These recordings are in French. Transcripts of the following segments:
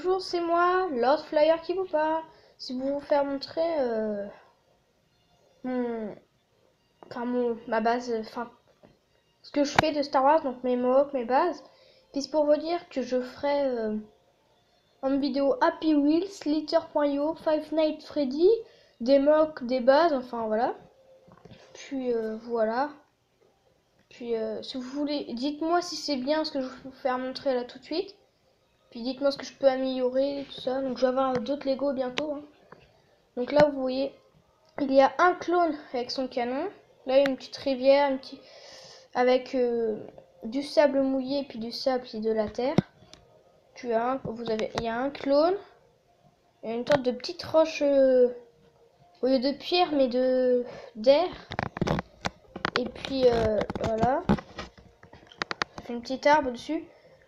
Bonjour, c'est moi, Lord Flyer qui vous parle. C'est pour vous faire montrer ma base, ce que je fais de Star Wars, donc mes mocks, mes bases. Puis c'est pour vous dire que je ferai en vidéo Happy Wheels, Slither.io, Five Nights at Freddy, des mocks, des bases, enfin voilà. Puis voilà. Puis si vous voulez, dites-moi si c'est bien ce que je vais vous faire montrer là tout de suite. Puis dites-moi ce que je peux améliorer, tout ça. Donc je vais avoir d'autres Lego bientôt. Hein. Donc là vous voyez, il y a un clone avec son canon. Là il y a une petite rivière, avec du sable mouillé et puis du sable et de la terre. Il y a un clone. Il y a une sorte de petite roche au lieu de pierre mais d'air. Et puis voilà. Ça fait une petite arbre dessus.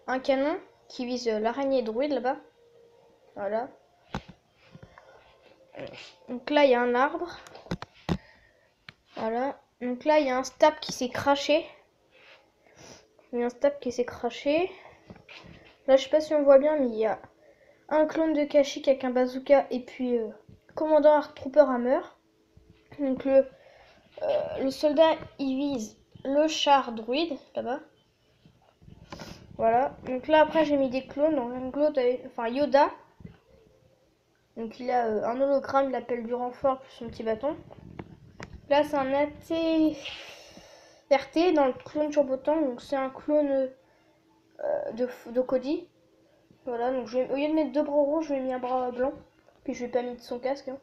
Un canon qui vise l'araignée druide là-bas. Voilà. Donc là il y a un arbre. Voilà. Donc là il y a un stab qui s'est craché. Il y a un stab qui s'est craché. Là je sais pas si on voit bien mais il y a un clone de Kashyyyk avec un bazooka et puis commandant Arc Trooper Hammer. Donc le soldat il vise le char druide là-bas. Voilà. Donc là après j'ai mis des clones. Donc un clone enfin Yoda. Donc il a un hologramme, il appelle du renfort plus son petit bâton. Là c'est un AT-RT dans le clone turbotank. Donc c'est un clone de Cody. Voilà, donc au lieu de mettre deux bras rouges, je lui ai mis un bras blanc. Puis je lui ai pas mis de son casque. Hein.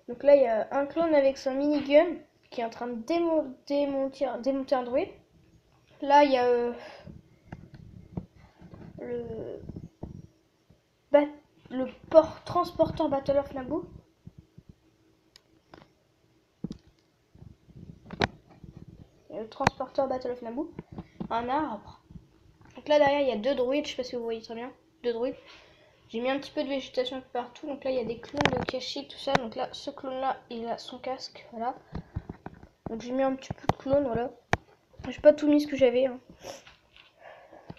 Donc là il y a un clone avec son minigun qui est en train de démonter un droïde. Là il y a le transporteur Battle of Naboo. Le transporteur Battle of Naboo. Un arbre. Donc là derrière il y a deux droïdes, je sais pas si vous voyez très bien. Deux droïdes. J'ai mis un petit peu de végétation partout. Donc là il y a des clones de Kashyyyk, tout ça. Donc là ce clone là il a son casque. Voilà. Donc j'ai mis un petit peu de clone, voilà. J'ai pas tout mis ce que j'avais. Hein.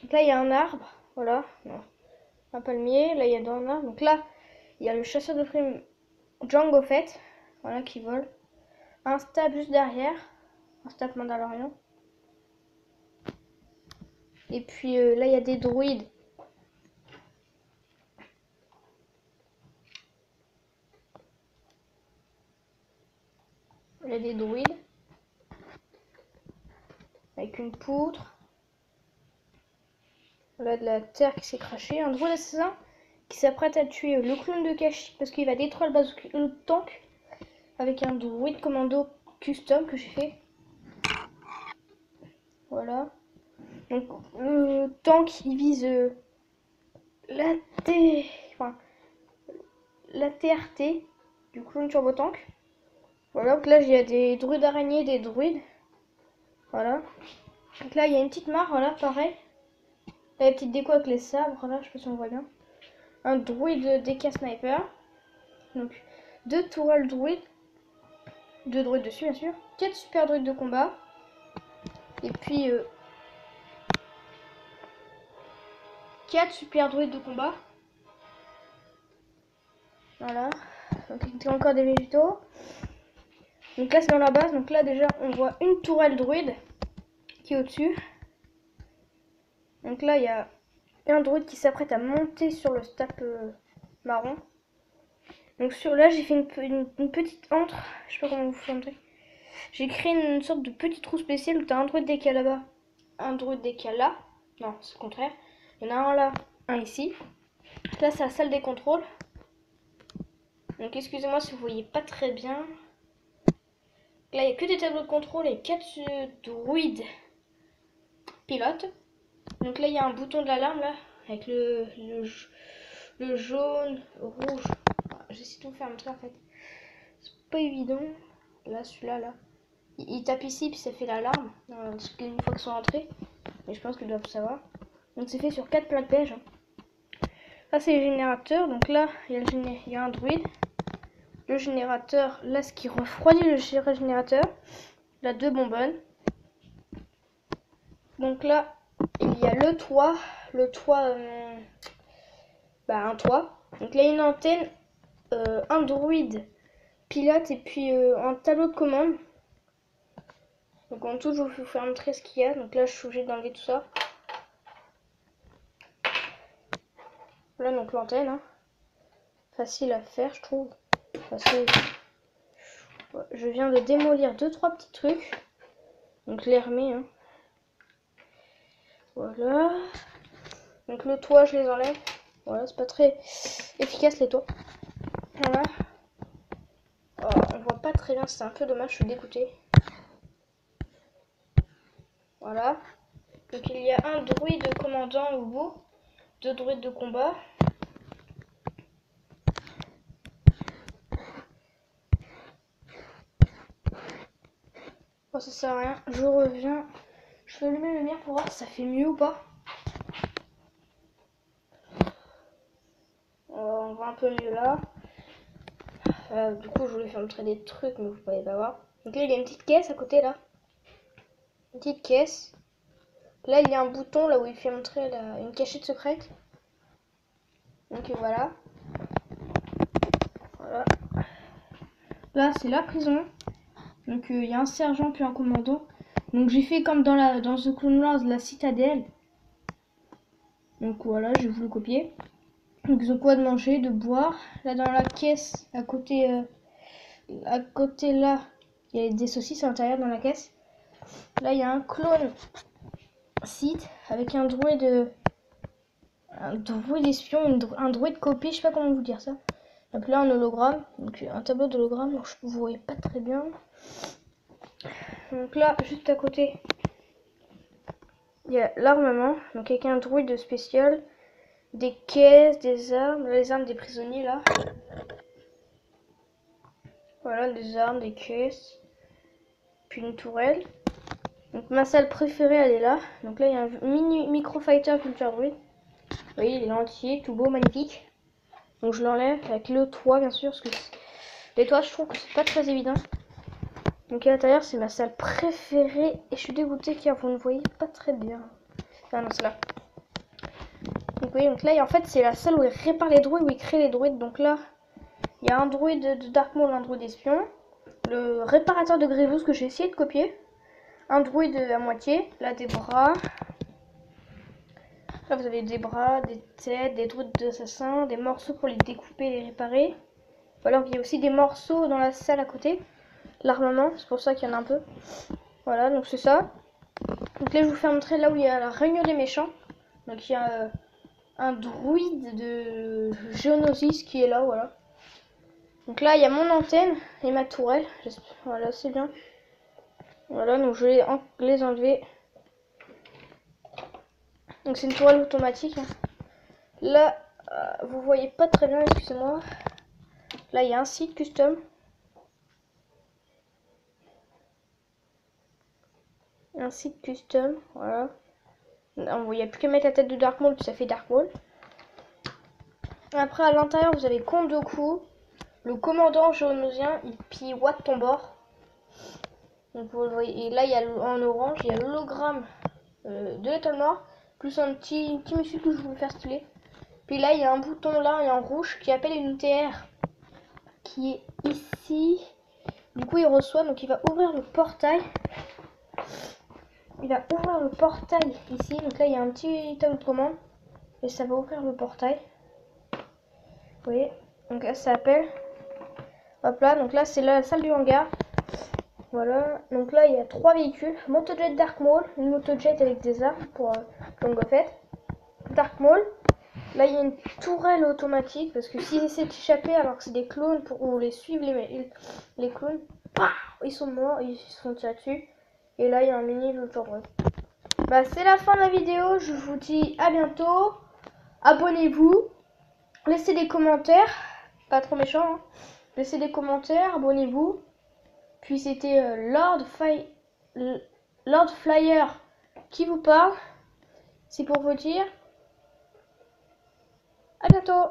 Donc là il y a un arbre. Voilà. Non. Un palmier. Là il y a un arbre. Donc là il y a le chasseur de primes Jango Fett. Voilà qui vole. Un stab juste derrière. Un stab Mandalorian. Et puis là il y a des droïdes. Il y a des droïdes. Avec une poutre. Là de la terre qui s'est crachée. Un droïde assassin qui s'apprête à tuer le clone de Kashyyyk parce qu'il va détruire le tank. Avec un droïde commando custom que j'ai fait. Voilà. Donc le tank il vise la TRT du clone turbo tank. Voilà, donc là il y a des druides araignées, des druides. Voilà. Donc là il y a une petite mare, voilà, pareil. Là la petite déco avec les sabres, là je sais pas si on voit bien. Un druide DK sniper. Donc deux tourelles druides. Deux druides dessus bien sûr. 4 super druides de combat. Et puis 4 super druides de combat. Voilà. Donc il y a encore des végétaux. Donc là c'est dans la base. Donc là déjà on voit une tourelle druide qui est au-dessus. Donc là il y a un druide qui s'apprête à monter sur le stap marron. Donc là j'ai fait une petite antre. Je sais pas comment vous montrer. J'ai créé une sorte de petit trou spécial où tu as un druide décalé là-bas. Un druide décalé là. Non c'est le contraire. Il y en a un là, un ici. Là c'est la salle des contrôles. Donc excusez-moi si vous voyez pas très bien. Là il n'y a que des tableaux de contrôle et 4 druides pilotes. Donc là il y a un bouton de l'alarme là. Avec le jaune, rouge. J'essaie de vous faire montrer en fait. C'est pas évident. Là celui-là là. Il tape ici puis ça fait l'alarme. Une fois qu'ils sont rentrés. Mais je pense qu'ils doivent savoir. Donc c'est fait sur 4 plaques beige. Hein. Là c'est les générateurs. Donc là il y a un druide. Le générateur, là ce qui refroidit le générateur. Là 2 bonbonnes. Donc là il y a le toit un toit. Donc là, il y a une antenne, un droïde pilote et puis un tableau de commande. Donc en tout, je vais vous faire montrer ce qu'il y a. Donc là, je suis obligée d'enlever tout ça. Voilà donc l'antenne. Hein. Facile à faire, je trouve. Facile. Je viens de démolir 2-3 petits trucs. Donc je les remets. Hein. Voilà. Donc le toit, je les enlève. Voilà, c'est pas très efficace les toits. Voilà. Oh, on voit pas très bien, c'est un peu dommage, je suis dégoûtée. Voilà. Donc il y a un droïde commandant au bout, 2 droïdes de combat. Bon, ça sert à rien, je reviens. Je vais allumer la lumière pour voir si ça fait mieux ou pas. On voit un peu mieux là. Du coup, je voulais faire montrer des trucs, mais vous ne pouvez pas voir. Donc là, il y a une petite caisse à côté là. Une petite caisse. Là, il y a un bouton là où il fait montrer une cachette secrète. Donc voilà. Voilà. Là, c'est la prison. Donc il y a un sergent puis un commandant. Donc j'ai fait comme dans The Clone Wars, la citadelle. Donc voilà, j'ai voulu copier. Donc ils ont quoi de manger, de boire. Là dans la caisse, à côté là, il y a des saucisses à l'intérieur dans la caisse. Là il y a un clone Sith avec un droïde espion, un droïde copie, je sais pas comment vous dire ça. Donc là un hologramme, donc un tableau d'hologramme, donc vous voyez pas très bien. Donc là juste à côté, il y a l'armement, donc avec un droïde spécial, des caisses, des armes, les armes des prisonniers là. Voilà, des armes, des caisses, puis une tourelle. Donc ma salle préférée elle est là. Donc là il y a un mini micro-fighter culture druide. Vous voyez, il est entier, tout beau, magnifique. Donc je l'enlève avec le toit bien sûr, parce que les toits je trouve que c'est pas très évident. Donc à l'intérieur c'est ma salle préférée et je suis dégoûtée car vous ne voyez pas très bien. Ah non, c'est là. Donc, oui, donc là en fait c'est la salle où il répare les droïdes, où il crée les droïdes. Donc là il y a un droïde de Dark Maul, un droïde espion, le réparateur de Grievous que j'ai essayé de copier, un droïde à moitié, là des bras, là vous avez des bras, des têtes, des droïdes d'assassins, des morceaux pour les découper et les réparer. Ou alors il y a aussi des morceaux dans la salle à côté, l'armement, c'est pour ça qu'il y en a un peu. Voilà, donc c'est ça. Donc là je vous fais montrer là où il y a la réunion des méchants. Donc il y a un druide de Geonosis qui est là, voilà. Donc là il y a mon antenne et ma tourelle. Voilà, c'est bien. Voilà, donc je vais les enlever. Donc c'est une tourelle automatique. Hein. Là, vous voyez pas très bien, excusez-moi. Là il y a un site custom. Un site custom, voilà. Il n'y a plus qu'à mettre la tête de Dark Maul, puis ça fait Dark Maul. Après à l'intérieur vous avez Count Dooku, le commandant géonosien, et puis Wat ton bord. Donc vous le voyez, et là il y a en orange, il y a l'hologramme de l'étoile noire, plus un petit monsieur que je voulais faire stylé. Puis là il y a un bouton là et en rouge qui appelle une TR qui est ici. Du coup il reçoit, donc il va ouvrir le portail. Il va ouvrir le portail ici, donc là il y a un petit tableau de commande et ça va ouvrir le portail. Vous voyez, donc là ça appelle. Hop là, donc là c'est la salle du hangar. Voilà, donc là il y a 3 véhicules. Motojet Dark Maul, une motojet avec des armes pour Jango Fett. Dark Maul. Là il y a une tourelle automatique parce que s'ils essaient de s'échapper alors que c'est des clones pour les suivre, les clones, ils sont morts, ils se font tirer dessus. Et là il y a un mini Vulture Droid. Bah c'est la fin de la vidéo, je vous dis à bientôt. Abonnez-vous, laissez des commentaires, pas trop méchant, hein. Laissez des commentaires, abonnez-vous. Puis c'était Lord Flyer qui vous parle. C'est pour vous dire à bientôt.